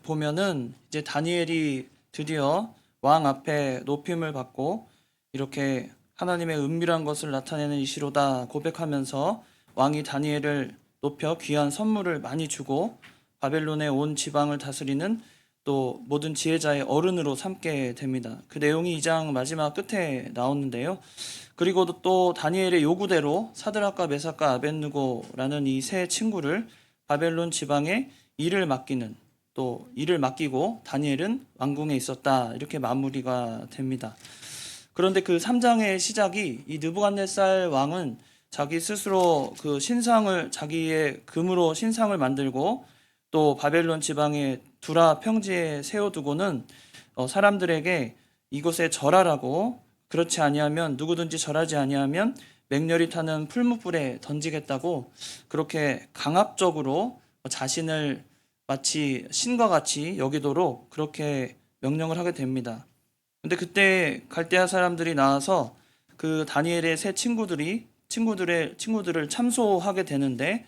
보면은 이제 다니엘이 드디어 왕 앞에 높임을 받고 이렇게 하나님의 은밀한 것을 나타내는 이시로다 고백하면서 왕이 다니엘을 높여 귀한 선물을 많이 주고 바벨론의 온 지방을 다스리는 또 모든 지혜자의 어른으로 삼게 됩니다. 그 내용이 2장 마지막 끝에 나오는데요. 그리고 또 다니엘의 요구대로 사드락과 메삭과 아벳느고라는 이 세 친구를 바벨론 지방에 일을 맡기는 또 일을 맡기고 다니엘은 왕궁에 있었다. 이렇게 마무리가 됩니다. 그런데 그 3장의 시작이 이 느부갓네살 왕은 자기 스스로 그 신상을 자기의 금으로 신상을 만들고 또 바벨론 지방의 두라 평지에 세워두고는 사람들에게 이곳에 절하라고 그렇지 아니하면 누구든지 절하지 아니하면 맹렬히 타는 풀무불에 던지겠다고 그렇게 강압적으로 자신을 마치 신과 같이 여기도록 그렇게 명령을 하게 됩니다. 근데 그때 갈대아 사람들이 나와서 그 다니엘의 세 친구들을 참소하게 되는데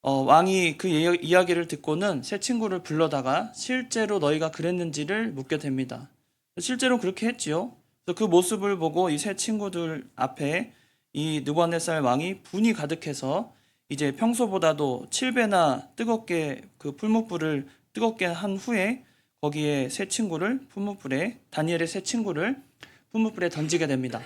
왕이 그 이야기를 듣고는 세 친구를 불러다가 실제로 너희가 그랬는지를 묻게 됩니다. 실제로 그렇게 했지요. 그래서 그 모습을 보고 이 세 친구들 앞에 이 느부갓네살 왕이 분이 가득해서 이제 평소보다도 7배나 뜨겁게 그 풀무불을 뜨겁게 한 후에 거기에 다니엘의 세 친구를 풀무불에 던지게 됩니다.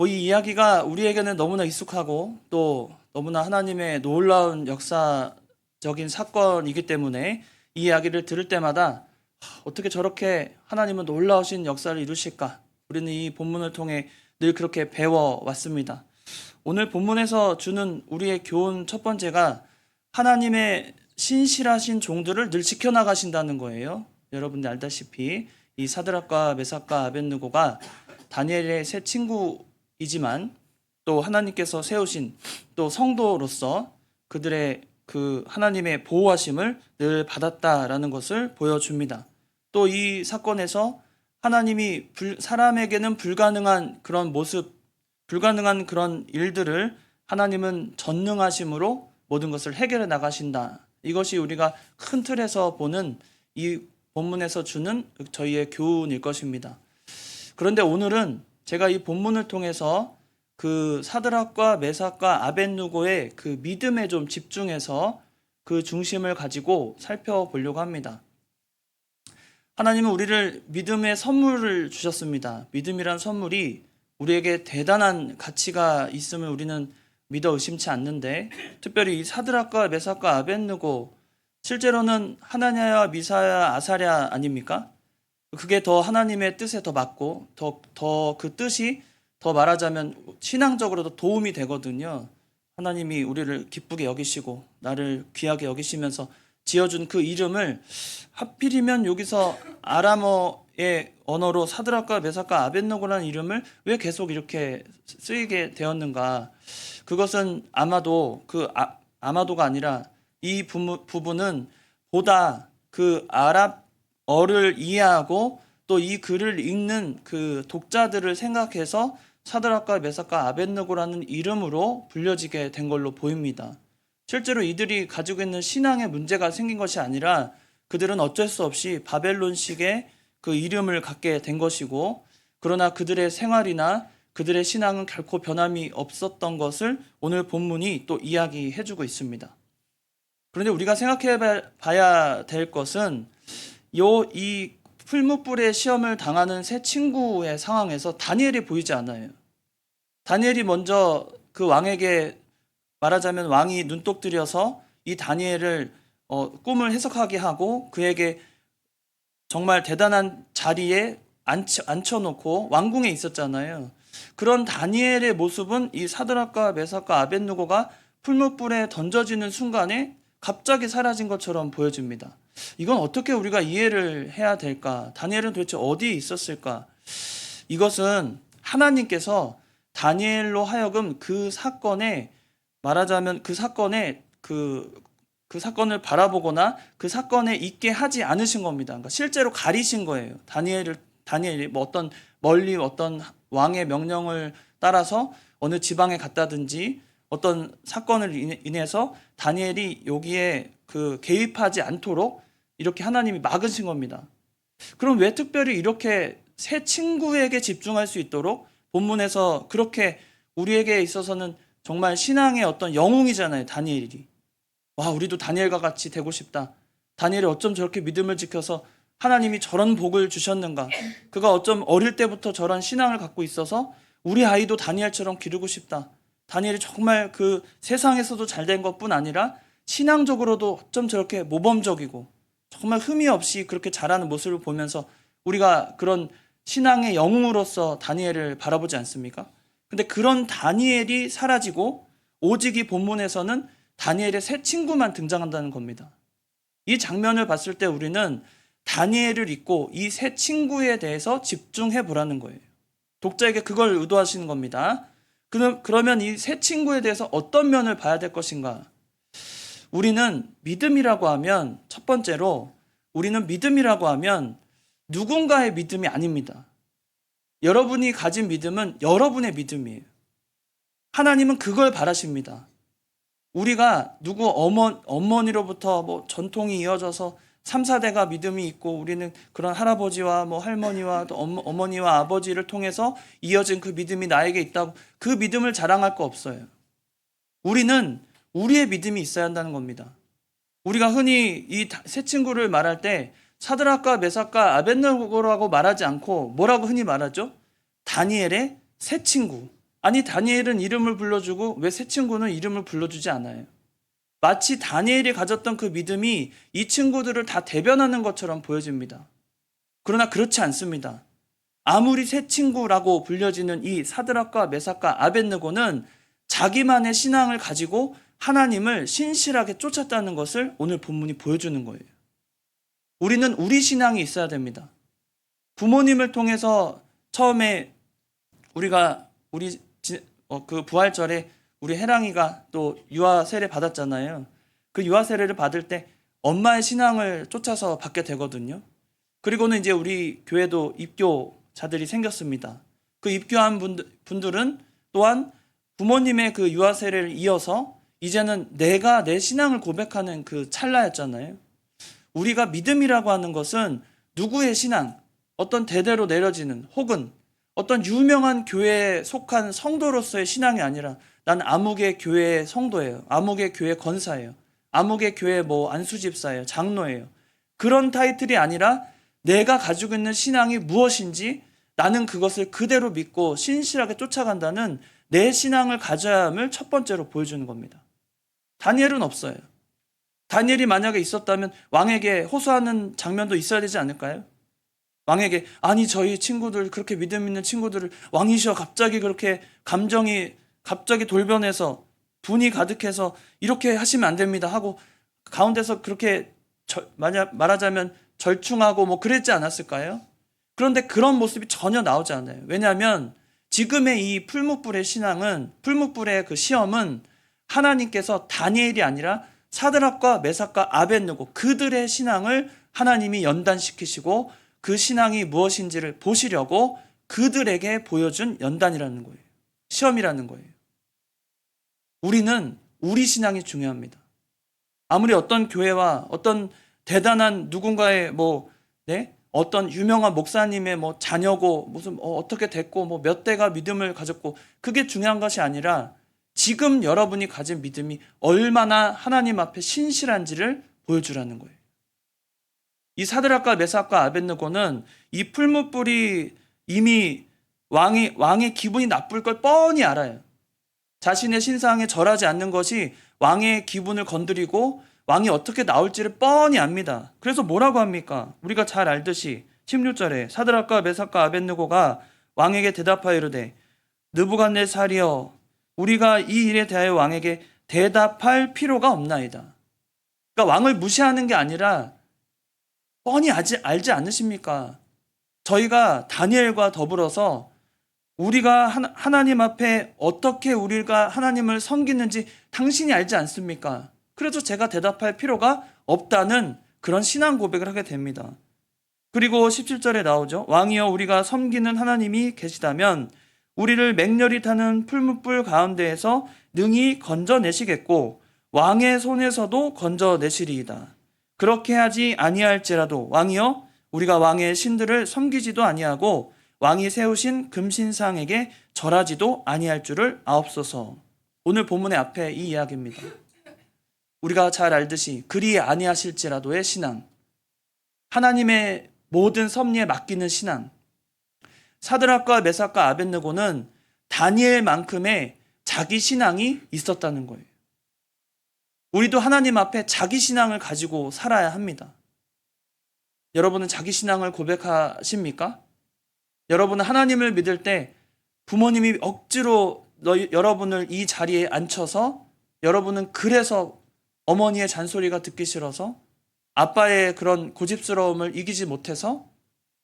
이 이야기가 우리에게는 너무나 익숙하고 또 너무나 하나님의 놀라운 역사적인 사건이기 때문에 이 이야기를 들을 때마다 어떻게 저렇게 하나님은 놀라우신 역사를 이루실까? 우리는 이 본문을 통해 늘 그렇게 배워왔습니다. 오늘 본문에서 주는 우리의 교훈 첫 번째가 하나님의 신실하신 종들을 늘 지켜나가신다는 거예요. 여러분들 알다시피 이 사드락과 메삭과 아벳느고가 다니엘의 세 친구이지만 또 하나님께서 세우신 또 성도로서 그들의 그 하나님의 보호하심을 늘 받았다라는 것을 보여줍니다. 또 이 사건에서 하나님이 사람에게는 불가능한 그런 모습, 불가능한 그런 일들을 하나님은 전능하심으로 모든 것을 해결해 나가신다. 이것이 우리가 큰 틀에서 보는 이 본문에서 주는 저희의 교훈일 것입니다. 그런데 오늘은 제가 이 본문을 통해서 그 사드락과 메삭과 아벳느고의 그 믿음에 좀 집중해서 그 중심을 가지고 살펴보려고 합니다. 하나님은 우리를 믿음의 선물을 주셨습니다. 믿음이란 선물이 우리에게 대단한 가치가 있음을 우리는 믿어 의심치 않는데 특별히 이 사드락과 메삭과 아벳느고 실제로는 하나냐야 미사야 아사랴 아닙니까? 그게 더 하나님의 뜻에 더 맞고 더 그 뜻이 더 말하자면 신앙적으로도 도움이 되거든요. 하나님이 우리를 기쁘게 여기시고 나를 귀하게 여기시면서 지어준 그 이름을 하필이면 여기서 아람어의 언어로 사드락과 메삭과 아벳느고라는 이름을 왜 계속 이렇게 쓰이게 되었는가? 그것은 아마도가 아니라 이 부분은 보다 그 아랍어를 이해하고 또 이 글을 읽는 그 독자들을 생각해서 사드락과 메삭과 아벳느고라는 이름으로 불려지게 된 걸로 보입니다. 실제로 이들이 가지고 있는 신앙에 문제가 생긴 것이 아니라 그들은 어쩔 수 없이 바벨론식의 그 이름을 갖게 된 것이고 그러나 그들의 생활이나 그들의 신앙은 결코 변함이 없었던 것을 오늘 본문이 또 이야기해주고 있습니다. 그런데 우리가 생각해 봐야 될 것은 이 풀무불의 시험을 당하는 세 친구의 상황에서 다니엘이 보이지 않아요. 다니엘이 먼저 그 왕에게 말하자면 왕이 눈독 들여서 이 다니엘을 꿈을 해석하게 하고 그에게 정말 대단한 자리에 앉혀놓고 왕궁에 있었잖아요. 그런 다니엘의 모습은 이 사드락과 메삭과 아벳느고가 풀무불에 던져지는 순간에 갑자기 사라진 것처럼 보여집니다. 이건 어떻게 우리가 이해를 해야 될까? 다니엘은 도대체 어디에 있었을까? 이것은 하나님께서 다니엘로 하여금 그 사건에 말하자면 그 사건을 바라보거나 그 사건에 있게 하지 않으신 겁니다. 그러니까 실제로 가리신 거예요. 다니엘이 어떤 멀리 어떤 왕의 명령을 따라서 어느 지방에 갔다든지 어떤 사건을 인해서 다니엘이 여기에 개입하지 않도록 이렇게 하나님이 막으신 겁니다. 그럼 왜 특별히 이렇게 새 친구에게 집중할 수 있도록 본문에서 그렇게 우리에게 있어서는 정말 신앙의 어떤 영웅이잖아요, 다니엘이. 와, 우리도 다니엘과 같이 되고 싶다. 다니엘이 어쩜 저렇게 믿음을 지켜서 하나님이 저런 복을 주셨는가. 그가 어쩜 어릴 때부터 저런 신앙을 갖고 있어서 우리 아이도 다니엘처럼 기르고 싶다. 다니엘이 정말 그 세상에서도 잘된 것뿐 아니라 신앙적으로도 어쩜 저렇게 모범적이고 정말 흠이 없이 그렇게 자라는 모습을 보면서 우리가 그런 신앙의 영웅으로서 다니엘을 바라보지 않습니까? 근데 그런 다니엘이 사라지고 오직 이 본문에서는 다니엘의 새 친구만 등장한다는 겁니다. 이 장면을 봤을 때 우리는 다니엘을 잊고 이 새 친구에 대해서 집중해 보라는 거예요. 독자에게 그걸 의도하시는 겁니다. 그러면 이 새 친구에 대해서 어떤 면을 봐야 될 것인가? 우리는 믿음이라고 하면 첫 번째로 우리는 믿음이라고 하면 누군가의 믿음이 아닙니다. 여러분이 가진 믿음은 여러분의 믿음이에요. 하나님은 그걸 바라십니다. 우리가 누구 어머니로부터 뭐 전통이 이어져서 3, 4대가 믿음이 있고 우리는 그런 할아버지와 뭐 할머니와 또 어머니와 아버지를 통해서 이어진 그 믿음이 나에게 있다고 그 믿음을 자랑할 거 없어요. 우리는 우리의 믿음이 있어야 한다는 겁니다. 우리가 흔히 이 새 친구를 말할 때 사드락과 메삭과 아벳느고라고 말하지 않고 뭐라고 흔히 말하죠? 다니엘의 새 친구. 아니, 다니엘은 이름을 불러주고 왜 새 친구는 이름을 불러주지 않아요? 마치 다니엘이 가졌던 그 믿음이 이 친구들을 다 대변하는 것처럼 보여집니다. 그러나 그렇지 않습니다. 아무리 새 친구라고 불려지는 이 사드락과 메삭과 아벳느고는 자기만의 신앙을 가지고 하나님을 신실하게 쫓았다는 것을 오늘 본문이 보여주는 거예요. 우리는 우리 신앙이 있어야 됩니다. 부모님을 통해서 처음에 우리가 그 부활절에 우리 혜랑이가 또 유아 세례 받았잖아요. 그 유아 세례를 받을 때 엄마의 신앙을 쫓아서 받게 되거든요. 그리고는 이제 우리 교회도 입교자들이 생겼습니다. 그 입교한 분들은 또한 부모님의 그 유아 세례를 이어서 이제는 내가 내 신앙을 고백하는 그 찰나였잖아요. 우리가 믿음이라고 하는 것은 누구의 신앙, 어떤 대대로 내려지는 혹은 어떤 유명한 교회에 속한 성도로서의 신앙이 아니라 난 아무개 교회의 성도예요. 아무개 교회 권사예요. 아무개 교회 뭐 안수집사예요. 장로예요. 그런 타이틀이 아니라 내가 가지고 있는 신앙이 무엇인지 나는 그것을 그대로 믿고 신실하게 쫓아간다는 내 신앙을 가져야 함을 첫 번째로 보여주는 겁니다. 다니엘은 없어요. 다니엘이 만약에 있었다면 왕에게 호소하는 장면도 있어야 되지 않을까요? 왕에게 아니 저희 친구들 그렇게 믿음 있는 친구들을 왕이셔 갑자기 그렇게 감정이 갑자기 돌변해서 분이 가득해서 이렇게 하시면 안 됩니다 하고 가운데서 그렇게 말하자면 절충하고 뭐 그랬지 않았을까요? 그런데 그런 모습이 전혀 나오지 않아요. 왜냐하면 지금의 이 풀무불의 신앙은 풀무불의 그 시험은 하나님께서 다니엘이 아니라 사드락과 메삭과 아벳느고 그들의 신앙을 하나님이 연단시키시고 그 신앙이 무엇인지를 보시려고 그들에게 보여준 연단이라는 거예요. 시험이라는 거예요. 우리는 우리 신앙이 중요합니다. 아무리 어떤 교회와 어떤 대단한 누군가의 어떤 유명한 목사님의 자녀고 무슨 어떻게 됐고 몇 대가 믿음을 가졌고 그게 중요한 것이 아니라 지금 여러분이 가진 믿음이 얼마나 하나님 앞에 신실한지를 보여주라는 거예요. 이 사드락과 메삭과 아벳느고는 이 풀무불이 이미 왕의 기분이 나쁠 걸 뻔히 알아요. 자신의 신상에 절하지 않는 것이 왕의 기분을 건드리고 왕이 어떻게 나올지를 뻔히 압니다. 그래서 뭐라고 합니까? 우리가 잘 알듯이 16절에 사드락과 메삭과 아벳느고가 왕에게 대답하여 이르되 느부갓네살이여 우리가 이 일에 대하여 왕에게 대답할 필요가 없나이다. 그러니까 왕을 무시하는 게 아니라 뻔히 알지 않으십니까? 저희가 다니엘과 더불어서 우리가 하나님 앞에 어떻게 우리가 하나님을 섬기는지 당신이 알지 않습니까? 그래서 제가 대답할 필요가 없다는 그런 신앙 고백을 하게 됩니다. 그리고 17절에 나오죠. 왕이여 우리가 섬기는 하나님이 계시다면 우리를 맹렬히 타는 풀무불 가운데에서 능히 건져내시겠고 왕의 손에서도 건져내시리이다. 그렇게 하지 아니할지라도 왕이여 우리가 왕의 신들을 섬기지도 아니하고 왕이 세우신 금신상에게 절하지도 아니할 줄을 아옵소서. 오늘 본문의 앞에 이 이야기입니다. 우리가 잘 알듯이 그리 아니하실지라도의 신앙, 하나님의 모든 섭리에 맡기는 신앙. 사드락과 메삭과 아벳느고는 다니엘만큼의 자기 신앙이 있었다는 거예요. 우리도 하나님 앞에 자기 신앙을 가지고 살아야 합니다. 여러분은 자기 신앙을 고백하십니까? 여러분은 하나님을 믿을 때 부모님이 억지로 여러분을 이 자리에 앉혀서 여러분은 그래서 어머니의 잔소리가 듣기 싫어서 아빠의 그런 고집스러움을 이기지 못해서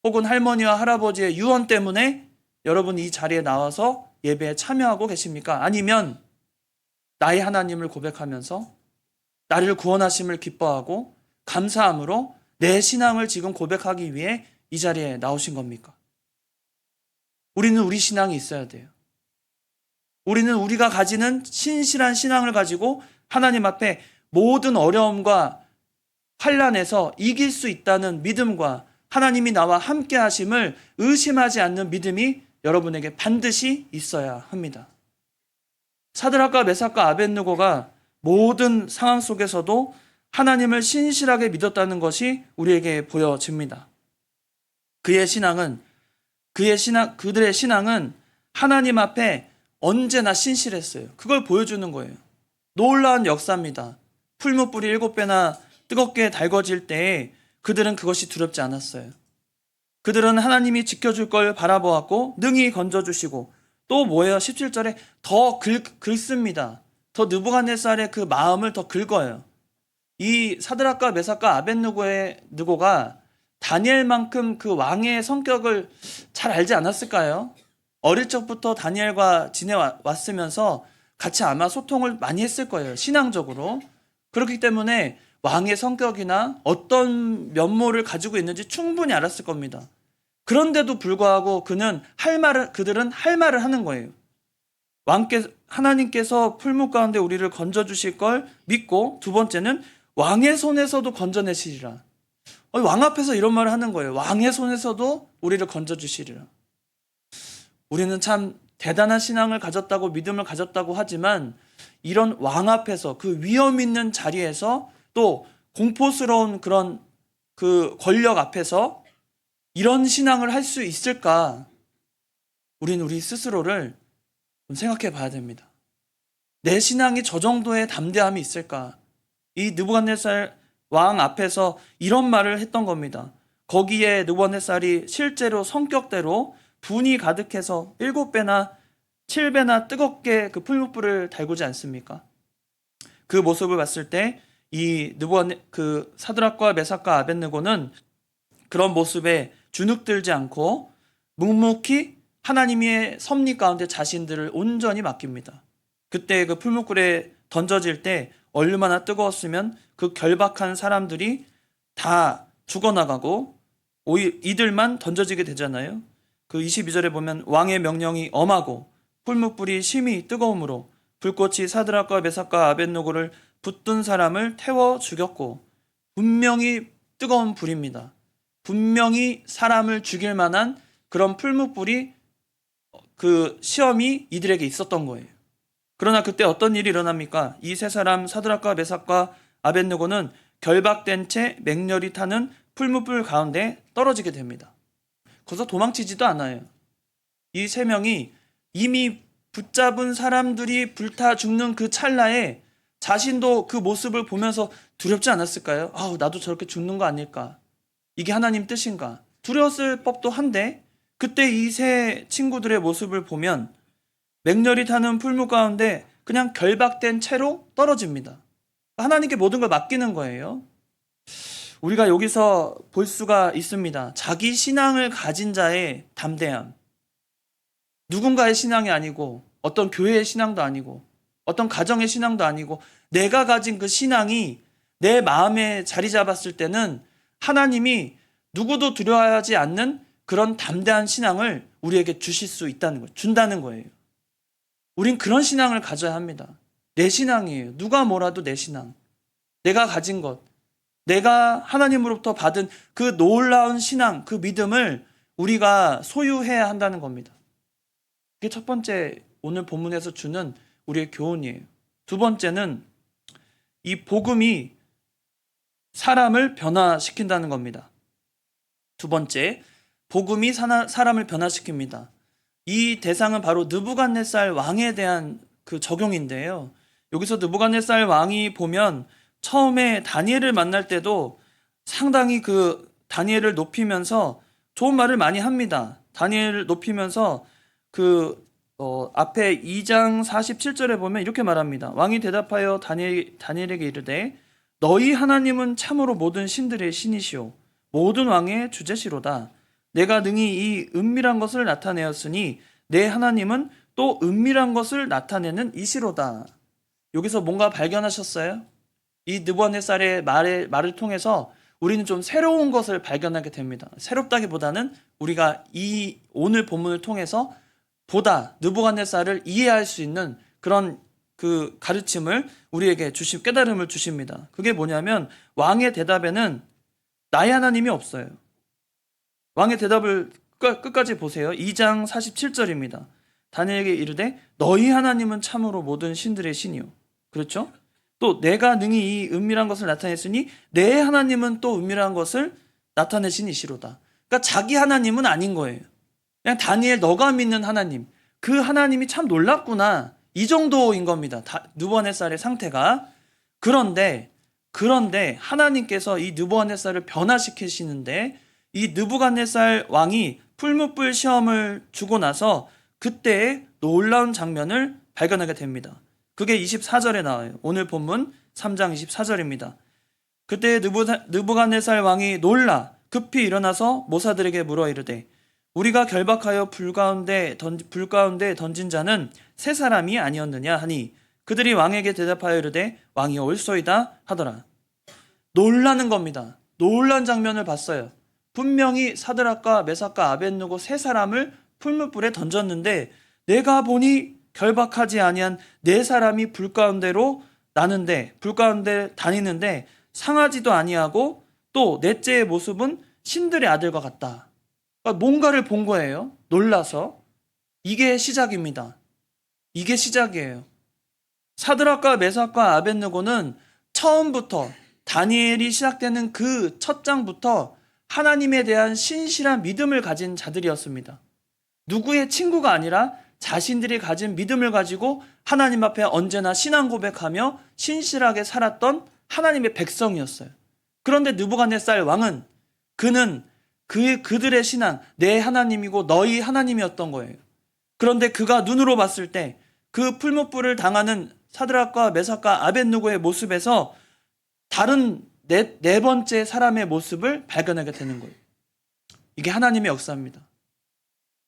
혹은 할머니와 할아버지의 유언 때문에 여러분이 이 자리에 나와서 예배에 참여하고 계십니까? 아니면 나의 하나님을 고백하면서 나를 구원하심을 기뻐하고 감사함으로 내 신앙을 지금 고백하기 위해 이 자리에 나오신 겁니까? 우리는 우리 신앙이 있어야 돼요. 우리는 우리가 가지는 신실한 신앙을 가지고 하나님 앞에 모든 어려움과 환난에서 이길 수 있다는 믿음과 하나님이 나와 함께 하심을 의심하지 않는 믿음이 여러분에게 반드시 있어야 합니다. 사드락과 메삭과 아벳느고가 모든 상황 속에서도 하나님을 신실하게 믿었다는 것이 우리에게 보여집니다. 그들의 신앙은 하나님 앞에 언제나 신실했어요. 그걸 보여주는 거예요. 놀라운 역사입니다. 풀무불이 7배나 뜨겁게 달궈질 때에 그들은 그것이 두렵지 않았어요. 그들은 하나님이 지켜줄 걸 바라보았고 능히 건져주시고 또 뭐예요? 17절에 더 긁습니다. 더 느부갓네살의 그 마음을 더 긁어요. 이 사드락과 메삭과 아벳느고가 다니엘만큼 그 왕의 성격을 잘 알지 않았을까요? 어릴 적부터 다니엘과 지내왔으면서 같이 아마 소통을 많이 했을 거예요. 신앙적으로. 그렇기 때문에 왕의 성격이나 어떤 면모를 가지고 있는지 충분히 알았을 겁니다. 그런데도 불구하고 그들은 할 말을 하는 거예요. 하나님께서 풀무 가운데 우리를 건져주실 걸 믿고, 두 번째는 왕의 손에서도 건져내시리라. 왕 앞에서 이런 말을 하는 거예요. 왕의 손에서도 우리를 건져주시리라. 우리는 참 대단한 신앙을 가졌다고 믿음을 가졌다고 하지만 이런 왕 앞에서 그 위험 있는 자리에서 또 공포스러운 그런 그 권력 앞에서 이런 신앙을 할 수 있을까? 우리는 우리 스스로를 좀 생각해 봐야 됩니다. 내 신앙이 저 정도의 담대함이 있을까? 이 느부갓네살 왕 앞에서 이런 말을 했던 겁니다. 거기에 느부갓네살이 실제로 성격대로 분이 가득해서 7배나 7배나 뜨겁게 그 풀무불을 달구지 않습니까? 그 모습을 봤을 때 이 사드락과 메삭과 아벳느고는 그런 모습에 주눅들지 않고 묵묵히 하나님의 섭리 가운데 자신들을 온전히 맡깁니다. 그때 그 풀무불에 던져질 때 얼마나 뜨거웠으면 그 결박한 사람들이 다 죽어나가고 이들만 던져지게 되잖아요. 그 22절에 보면 왕의 명령이 엄하고 풀무불이 심히 뜨거움으로 불꽃이 사드락과 메삭과 아벳느고를 붙든 사람을 태워 죽였고, 분명히 뜨거운 불입니다. 분명히 사람을 죽일 만한 그런 풀무불이 그 시험이 이들에게 있었던 거예요. 그러나 그때 어떤 일이 일어납니까? 이 세 사람 사드락과 메삭과 아벳느고는 결박된 채 맹렬히 타는 풀무불 가운데 떨어지게 됩니다. 거기서 도망치지도 않아요. 이 세 명이 이미 붙잡은 사람들이 불타 죽는 그 찰나에 자신도 그 모습을 보면서 두렵지 않았을까요? 나도 저렇게 죽는 거 아닐까? 이게 하나님 뜻인가? 두려웠을 법도 한데 그때 이 세 친구들의 모습을 보면 맹렬히 타는 풀무 가운데 그냥 결박된 채로 떨어집니다. 하나님께 모든 걸 맡기는 거예요. 우리가 여기서 볼 수가 있습니다. 자기 신앙을 가진 자의 담대함. 누군가의 신앙이 아니고 어떤 교회의 신앙도 아니고 어떤 가정의 신앙도 아니고 내가 가진 그 신앙이 내 마음에 자리 잡았을 때는 하나님이 누구도 두려워하지 않는 그런 담대한 신앙을 우리에게 주실 수 있다는 거예요. 준다는 거예요. 우린 그런 신앙을 가져야 합니다. 내 신앙이에요. 누가 뭐라도 내 신앙. 내가 가진 것. 내가 하나님으로부터 받은 그 놀라운 신앙, 그 믿음을 우리가 소유해야 한다는 겁니다. 그게 첫 번째 오늘 본문에서 주는 우리의 교훈이에요. 두 번째는 이 복음이 사람을 변화시킨다는 겁니다. 두 번째, 복음이 사람을 변화시킵니다. 이 대상은 바로 느부갓네살 왕에 대한 그 적용인데요. 여기서 느부갓네살 왕이 보면 처음에 다니엘을 만날 때도 상당히 그 다니엘을 높이면서 좋은 말을 많이 합니다. 다니엘을 높이면서 앞에 2장 47절에 보면 이렇게 말합니다. 왕이 대답하여 다니엘에게 이르되 너희 하나님은 참으로 모든 신들의 신이시오 모든 왕의 주제시로다. 내가 능히 이 은밀한 것을 나타내었으니 내 하나님은 또 은밀한 것을 나타내는 이시로다. 여기서 뭔가 발견하셨어요? 이 느부갓네살의 말을 통해서 우리는 좀 새로운 것을 발견하게 됩니다. 새롭다기보다는 우리가 이 오늘 본문을 통해서 보다 느부갓네살을 이해할 수 있는 그런 그 가르침을 우리에게 깨달음을 주십니다. 그게 뭐냐면 왕의 대답에는 나의 하나님이 없어요. 왕의 대답을 끝까지 보세요. 2장 47절입니다. 다니엘에게 이르되 너희 하나님은 참으로 모든 신들의 신이요. 그렇죠? 또 내가 능히 이 은밀한 것을 나타냈으니 내 하나님은 또 은밀한 것을 나타내신 이시로다. 그러니까 자기 하나님은 아닌 거예요. 그냥 다니엘 너가 믿는 하나님, 그 하나님이 참 놀랍구나, 이 정도인 겁니다. 느부갓네살의 상태가. 그런데 하나님께서 이 느부갓네살을 변화시키시는데 이 느부갓네살 왕이 풀무불 시험을 주고 나서 그때의 놀라운 장면을 발견하게 됩니다. 그게 24절에 나와요. 오늘 본문 3장 24절입니다. 그때 느부갓네살 왕이 놀라 급히 일어나서 모사들에게 물어 이르되 우리가 결박하여 불 가운데 던진 자는 세 사람이 아니었느냐 하니 그들이 왕에게 대답하여 이르되 왕이 옳소이다 하더라. 놀라는 겁니다. 놀란 장면을 봤어요. 분명히 사드락과 메삭과 아벳느고 세 사람을 풀무불에 던졌는데 내가 보니 결박하지 아니한 네 사람이 불 가운데 다니는데 상하지도 아니하고 또 넷째의 모습은 신들의 아들과 같다. 그러니까 뭔가를 본 거예요. 놀라서. 이게 시작입니다. 이게 시작이에요. 사드락과 메삭과 아벳느고는 처음부터 다니엘이 시작되는 그 첫 장부터 하나님에 대한 신실한 믿음을 가진 자들이었습니다. 누구의 친구가 아니라 자신들이 가진 믿음을 가지고 하나님 앞에 언제나 신앙 고백하며 신실하게 살았던 하나님의 백성이었어요. 그런데 느부갓네살 왕은 그들의 신앙, 내 하나님이고 너희 하나님이었던 거예요. 그런데 그가 눈으로 봤을 때 그 풀무불을 당하는 사드락과 메삭과 아벳느고의 모습에서 다른 네 번째 사람의 모습을 발견하게 되는 거예요. 이게 하나님의 역사입니다.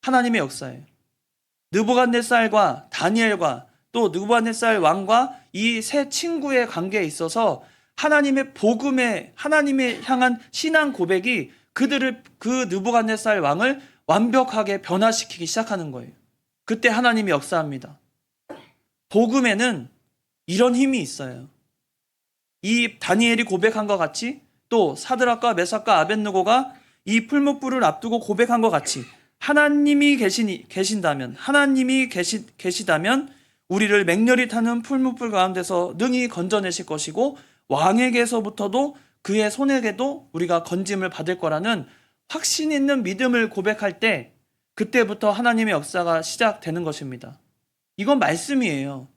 하나님의 역사예요. 느부갓네살과 다니엘과 또 느부갓네살 왕과 이 세 친구의 관계에 있어서 하나님의 복음에 하나님의 향한 신앙 고백이 그 느부갓네살 왕을 완벽하게 변화시키기 시작하는 거예요. 그때 하나님이 역사합니다. 복음에는 이런 힘이 있어요. 이 다니엘이 고백한 것 같이 또 사드락과 메삭과 아벳느고가 이 풀무불을 앞두고 고백한 것 같이 하나님이 계시다면 우리를 맹렬히 타는 풀무불 가운데서 능히 건져내실 것이고 왕에게서부터도 그의 손에게도 우리가 건짐을 받을 거라는 확신 있는 믿음을 고백할 때 그때부터 하나님의 역사가 시작되는 것입니다. 이건 말씀이에요.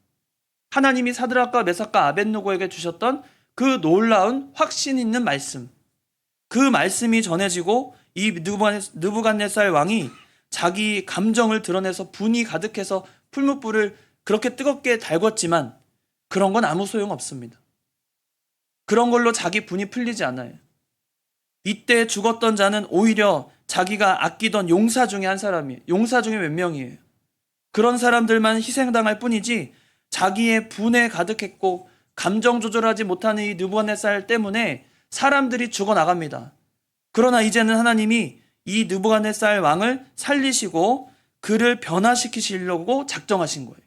하나님이 사드락과 메삭과 아벳느고에게 주셨던 그 놀라운 확신 있는 말씀. 그 말씀이 전해지고 이 느부갓네살 왕이 자기 감정을 드러내서 분이 가득해서 풀무불을 그렇게 뜨겁게 달궜지만 그런 건 아무 소용 없습니다. 그런 걸로 자기 분이 풀리지 않아요. 이때 죽었던 자는 오히려 자기가 아끼던 용사 중에 한 사람이에요. 용사 중에 몇 명이에요. 그런 사람들만 희생당할 뿐이지 자기의 분에 가득했고 감정 조절하지 못하는 이 느부갓네살 때문에 사람들이 죽어나갑니다. 그러나 이제는 하나님이 이 느부갓네살 왕을 살리시고 그를 변화시키시려고 작정하신 거예요.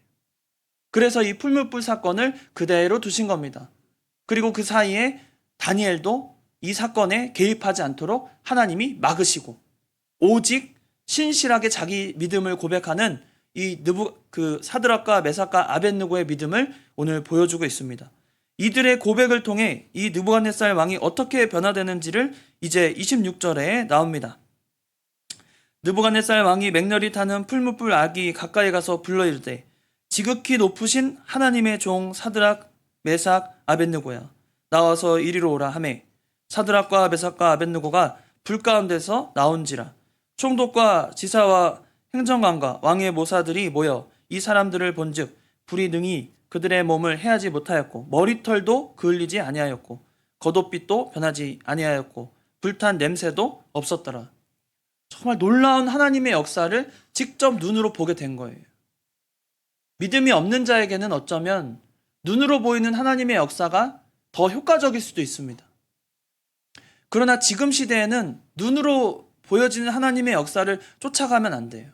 그래서 이 풀무불 사건을 그대로 두신 겁니다. 그리고 그 사이에 다니엘도 이 사건에 개입하지 않도록 하나님이 막으시고 오직 신실하게 자기 믿음을 고백하는 이 사드락과 메삭과 아벳느고의 믿음을 오늘 보여주고 있습니다. 이들의 고백을 통해 이 느부갓네살 왕이 어떻게 변화되는지를 이제 26절에 나옵니다. 느부갓네살 왕이 맹렬히 타는 풀무불 아기 가까이 가서 불러 이르되 지극히 높으신 하나님의 종 사드락 메삭 아벳느고야 나와서 이리로 오라 하매 사드락과 메삭과 아벳느고가 불 가운데서 나온지라 총독과 지사와 행정관과 왕의 모사들이 모여 이 사람들을 본즉 불이 능히 그들의 몸을 해하지 못하였고 머리털도 그을리지 아니하였고 겉옷빛도 변하지 아니하였고 불탄 냄새도 없었더라. 정말 놀라운 하나님의 역사를 직접 눈으로 보게 된 거예요. 믿음이 없는 자에게는 어쩌면 눈으로 보이는 하나님의 역사가 더 효과적일 수도 있습니다. 그러나 지금 시대에는 눈으로 보여지는 하나님의 역사를 쫓아가면 안 돼요.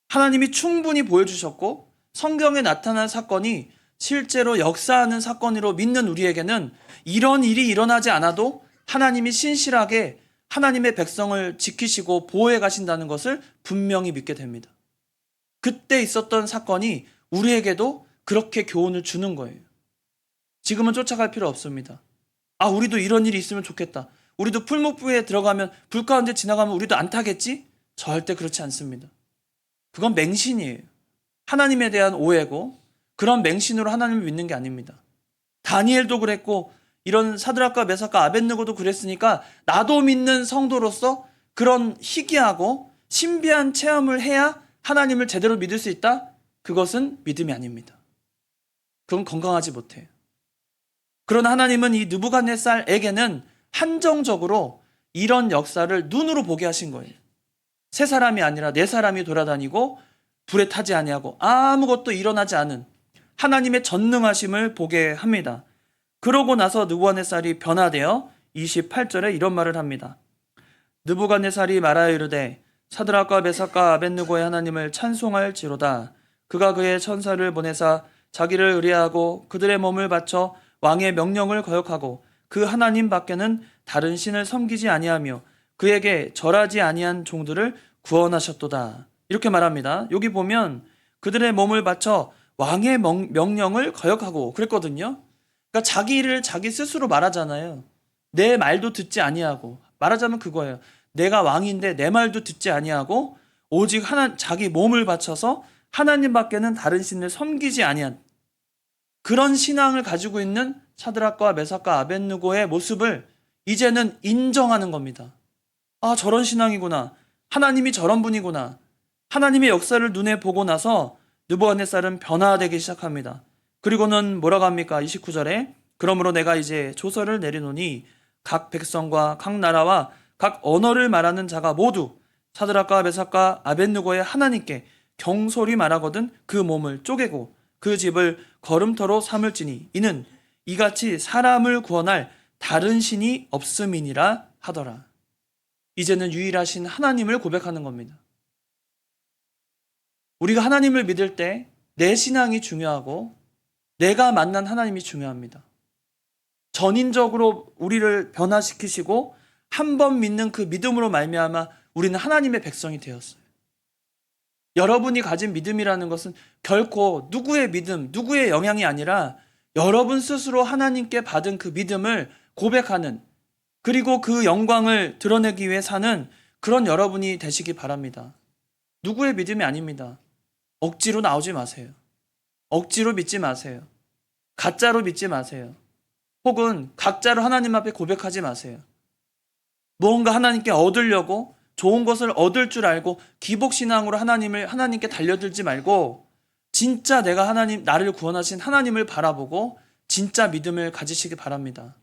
하나님이 충분히 보여주셨고 성경에 나타난 사건이 실제로 역사하는 사건으로 믿는 우리에게는 이런 일이 일어나지 않아도 하나님이 신실하게 하나님의 백성을 지키시고 보호해 가신다는 것을 분명히 믿게 됩니다. 그때 있었던 사건이 우리에게도 그렇게 교훈을 주는 거예요. 지금은 쫓아갈 필요 없습니다. 우리도 이런 일이 있으면 좋겠다. 우리도 풀무불에 들어가면 불 가운데 지나가면 우리도 안 타겠지? 절대 그렇지 않습니다. 그건 맹신이에요. 하나님에 대한 오해고 그런 맹신으로 하나님을 믿는 게 아닙니다. 다니엘도 그랬고 이런 사드락과 메삭과 아벳느고도 그랬으니까 나도 믿는 성도로서 그런 희귀하고 신비한 체험을 해야 하나님을 제대로 믿을 수 있다? 그것은 믿음이 아닙니다. 그건 건강하지 못해요. 그러나 하나님은 이 느부갓네살에게는 한정적으로 이런 역사를 눈으로 보게 하신 거예요. 세 사람이 아니라 네 사람이 돌아다니고 불에 타지 아니하고 아무것도 일어나지 않은 하나님의 전능하심을 보게 합니다. 그러고 나서 느부갓네살이 변화되어 28절에 이런 말을 합니다. 느부갓네살이 말하여 이르되 사드락과 메삭과 아벳느고의 하나님을 찬송할지로다. 그가 그의 천사를 보내사 자기를 의뢰하고 그들의 몸을 바쳐 왕의 명령을 거역하고 그 하나님 밖에는 다른 신을 섬기지 아니하며 그에게 절하지 아니한 종들을 구원하셨도다. 이렇게 말합니다. 여기 보면 그들의 몸을 바쳐 왕의 명령을 거역하고 그랬거든요. 그러니까 자기 일을 자기 스스로 말하잖아요. 내 말도 듣지 아니하고 말하자면 그거예요. 내가 왕인데 내 말도 듣지 아니하고 오직 자기 몸을 바쳐서 하나님 밖에는 다른 신을 섬기지 아니한 그런 신앙을 가지고 있는 사드락과 메삭과 아벳느고의 모습을 이제는 인정하는 겁니다. 저런 신앙이구나. 하나님이 저런 분이구나. 하나님의 역사를 눈에 보고 나서 느부갓네살은 변화되기 시작합니다. 그리고는 뭐라고 합니까? 29절에 그러므로 내가 이제 조서를 내리노니 각 백성과 각 나라와 각 언어를 말하는 자가 모두 사드락과 메삭과 아벳느고의 하나님께 경솔히 말하거든 그 몸을 쪼개고 그 집을 걸음터로 삼을지니 이는 이같이 사람을 구원할 다른 신이 없음이니라 하더라. 이제는 유일하신 하나님을 고백하는 겁니다. 우리가 하나님을 믿을 때 내 신앙이 중요하고 내가 만난 하나님이 중요합니다. 전인적으로 우리를 변화시키시고 한 번 믿는 그 믿음으로 말미암아 우리는 하나님의 백성이 되었어요. 여러분이 가진 믿음이라는 것은 결코 누구의 믿음, 누구의 영향이 아니라 여러분 스스로 하나님께 받은 그 믿음을 고백하는 그리고 그 영광을 드러내기 위해 사는 그런 여러분이 되시기 바랍니다. 누구의 믿음이 아닙니다. 억지로 나오지 마세요. 억지로 믿지 마세요. 가짜로 믿지 마세요. 혹은 각자로 하나님 앞에 고백하지 마세요. 무언가 하나님께 얻으려고 좋은 것을 얻을 줄 알고 기복신앙으로 하나님께 달려들지 말고 진짜 내가 나를 구원하신 하나님을 바라보고 진짜 믿음을 가지시기 바랍니다.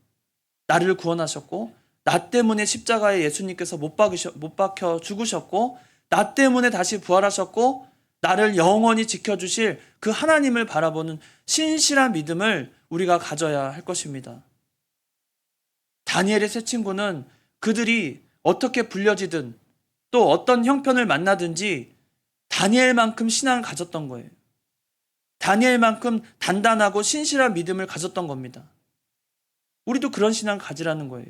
나를 구원하셨고 나 때문에 십자가에 예수님께서 못 박혀 죽으셨고 나 때문에 다시 부활하셨고 나를 영원히 지켜주실 그 하나님을 바라보는 신실한 믿음을 우리가 가져야 할 것입니다. 다니엘의 세 친구는 그들이 어떻게 불려지든 또 어떤 형편을 만나든지 다니엘만큼 신앙을 가졌던 거예요. 다니엘만큼 단단하고 신실한 믿음을 가졌던 겁니다. 우리도 그런 신앙을 가지라는 거예요.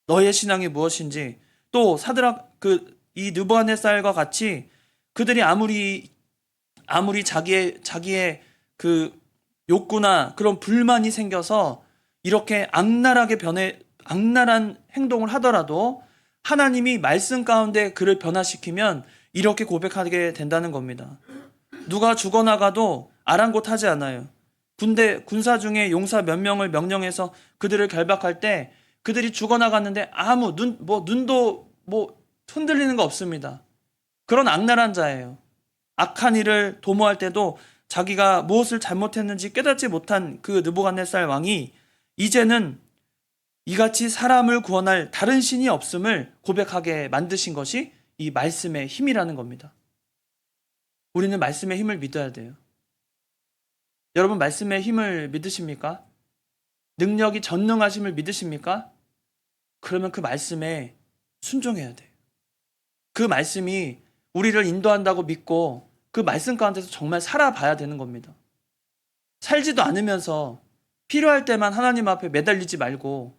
너의 신앙이 무엇인지, 또 사드락 이 느부갓네살과 같이 그들이 아무리 자기의 그 욕구나 그런 불만이 생겨서 이렇게 악랄한 행동을 하더라도 하나님이 말씀 가운데 그를 변화시키면 이렇게 고백하게 된다는 겁니다. 누가 죽어나가도 아랑곳하지 않아요. 군사 중에 용사 몇 명을 명령해서 그들을 결박할 때 그들이 죽어나갔는데 눈도 흔들리는 거 없습니다. 그런 악랄한 자예요. 악한 일을 도모할 때도 자기가 무엇을 잘못했는지 깨닫지 못한 그 느부갓네살 왕이 이제는 이같이 사람을 구원할 다른 신이 없음을 고백하게 만드신 것이 이 말씀의 힘이라는 겁니다. 우리는 말씀의 힘을 믿어야 돼요. 여러분, 말씀의 힘을 믿으십니까? 능력이 전능하심을 믿으십니까? 그러면 그 말씀에 순종해야 돼요. 그 말씀이 우리를 인도한다고 믿고 그 말씀 가운데서 정말 살아봐야 되는 겁니다. 살지도 않으면서 필요할 때만 하나님 앞에 매달리지 말고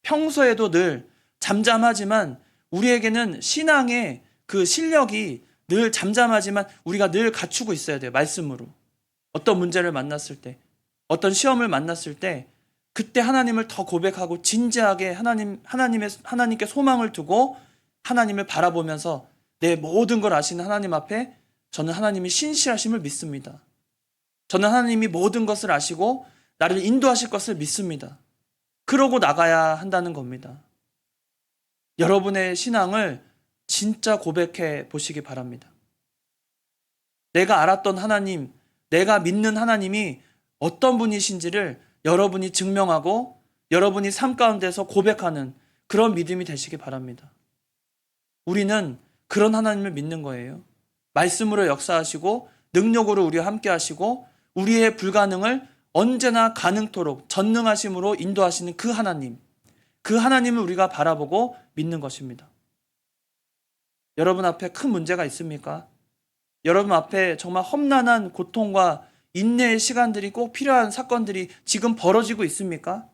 평소에도 늘 잠잠하지만 우리에게는 신앙의 그 실력이 늘 잠잠하지만 우리가 늘 갖추고 있어야 돼요. 말씀으로. 어떤 문제를 만났을 때, 어떤 시험을 만났을 때 그때 하나님을 더 고백하고 진지하게 하나님께 소망을 두고 하나님을 바라보면서 내 모든 걸 아시는 하나님 앞에 저는 하나님이 신실하심을 믿습니다. 저는 하나님이 모든 것을 아시고 나를 인도하실 것을 믿습니다. 그러고 나가야 한다는 겁니다. 여러분의 신앙을 진짜 고백해 보시기 바랍니다. 내가 알았던 하나님, 내가 믿는 하나님이 어떤 분이신지를 여러분이 증명하고 여러분이 삶 가운데서 고백하는 그런 믿음이 되시기 바랍니다. 우리는 그런 하나님을 믿는 거예요. 말씀으로 역사하시고 능력으로 우리와 함께 하시고 우리의 불가능을 언제나 가능토록 전능하심으로 인도하시는 그 하나님, 그 하나님을 우리가 바라보고 믿는 것입니다. 여러분 앞에 큰 문제가 있습니까? 여러분 앞에 정말 험난한 고통과 인내의 시간들이 꼭 필요한 사건들이 지금 벌어지고 있습니까?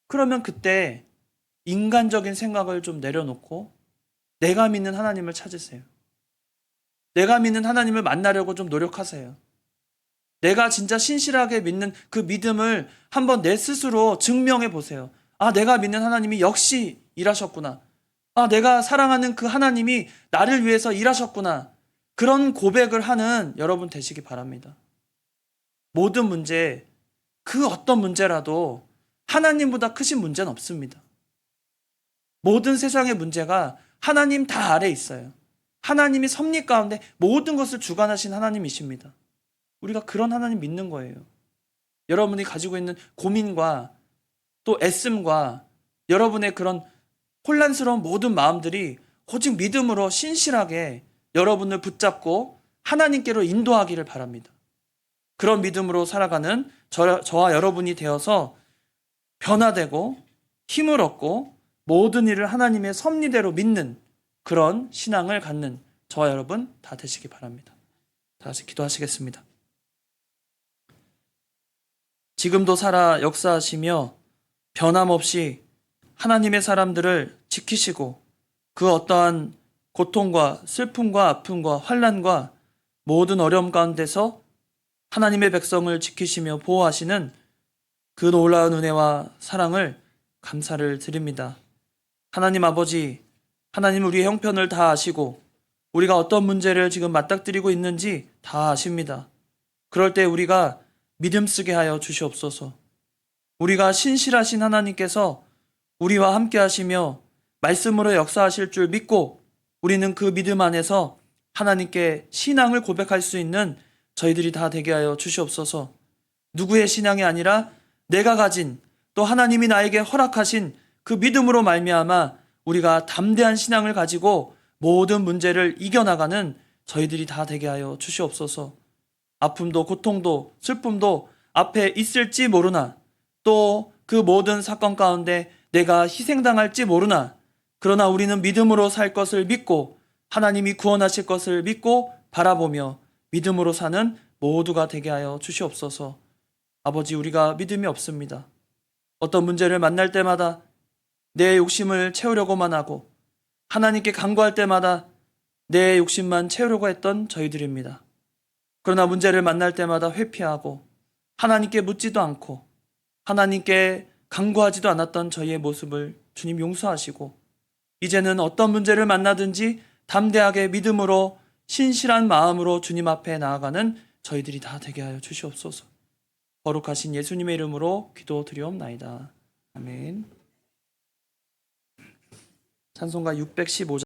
그러면 그때 인간적인 생각을 좀 내려놓고 내가 믿는 하나님을 찾으세요. 내가 믿는 하나님을 만나려고 좀 노력하세요. 내가 진짜 신실하게 믿는 그 믿음을 한번 내 스스로 증명해 보세요. 아, 내가 믿는 하나님이 역시 일하셨구나. 아, 내가 사랑하는 그 하나님이 나를 위해서 일하셨구나. 그런 고백을 하는 여러분 되시기 바랍니다. 모든 문제, 그 어떤 문제라도 하나님보다 크신 문제는 없습니다. 모든 세상의 문제가 하나님 다 아래 있어요. 하나님이 섭리 가운데 모든 것을 주관하신 하나님이십니다. 우리가 그런 하나님 믿는 거예요. 여러분이 가지고 있는 고민과 또 애씀과 여러분의 그런 혼란스러운 모든 마음들이 오직 믿음으로 신실하게 여러분을 붙잡고 하나님께로 인도하기를 바랍니다. 그런 믿음으로 살아가는 저와 여러분이 되어서 변화되고 힘을 얻고 모든 일을 하나님의 섭리대로 믿는 그런 신앙을 갖는 저와 여러분 다 되시기 바랍니다. 다시 기도하시겠습니다. 지금도 살아 역사하시며 변함없이 하나님의 사람들을 지키시고 그 어떠한 고통과 슬픔과 아픔과 환난과 모든 어려움 가운데서 하나님의 백성을 지키시며 보호하시는 그 놀라운 은혜와 사랑을 감사를 드립니다. 하나님 아버지, 하나님 우리의 형편을 다 아시고 우리가 어떤 문제를 지금 맞닥뜨리고 있는지 다 아십니다. 그럴 때 우리가 믿음 쓰게 하여 주시옵소서. 우리가 신실하신 하나님께서 우리와 함께 하시며 말씀으로 역사하실 줄 믿고 우리는 그 믿음 안에서 하나님께 신앙을 고백할 수 있는 저희들이 다 되게 하여 주시옵소서. 누구의 신앙이 아니라 내가 가진 또 하나님이 나에게 허락하신 그 믿음으로 말미암아 우리가 담대한 신앙을 가지고 모든 문제를 이겨나가는 저희들이 다 되게 하여 주시옵소서. 아픔도 고통도 슬픔도 앞에 있을지 모르나 또 그 모든 사건 가운데 내가 희생당할지 모르나 그러나 우리는 믿음으로 살 것을 믿고 하나님이 구원하실 것을 믿고 바라보며 믿음으로 사는 모두가 되게 하여 주시옵소서. 아버지, 우리가 믿음이 없습니다. 어떤 문제를 만날 때마다 내 욕심을 채우려고만 하고 하나님께 간구할 때마다 내 욕심만 채우려고 했던 저희들입니다. 그러나 문제를 만날 때마다 회피하고 하나님께 묻지도 않고 하나님께 간구하지도 않았던 저희의 모습을 주님 용서하시고 이제는 어떤 문제를 만나든지 담대하게 믿음으로 신실한 마음으로 주님 앞에 나아가는 저희들이 다 되게 하여 주시옵소서. 거룩하신 예수님의 이름으로 기도드리옵나이다. 아멘. 찬송가 615장